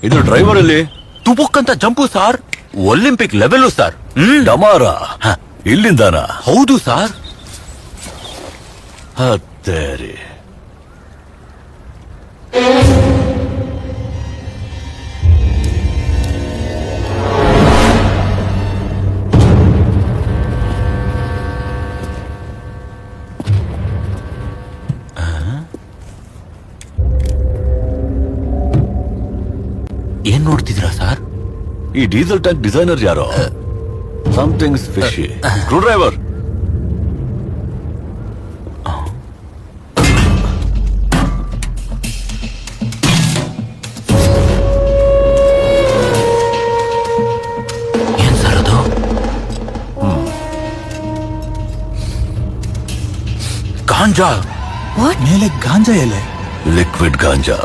ಇದು ಡ್ರೈವರ್ ಅಲ್ಲಿ ತುಬುಕ್ಕಂತ jump sir, Olympic level sir. ಡಮಾರ ಇಲ್ಲಿಂದಾನ? ಹೌದು ಸಾರ್. ಹತ್ತೇರಿ. ಏನ್ ನೋಡ್ತಿದ್ದೀರಾ ಸಾರ್? ಈ ಡೀಸೆಲ್ ಟ್ಯಾಂಕ್ ಡಿಸೈನರ್ ಯಾರೋ? Something's fishy. Screwdriver. ಏನ್ ಸರ್ ಅದು? ಗಾಂಜಾ. ಮೇಲೆ ಗಾಂಜಾ ಎಲೆ. ಲಿಕ್ವಿಡ್ ಗಾಂಜಾ.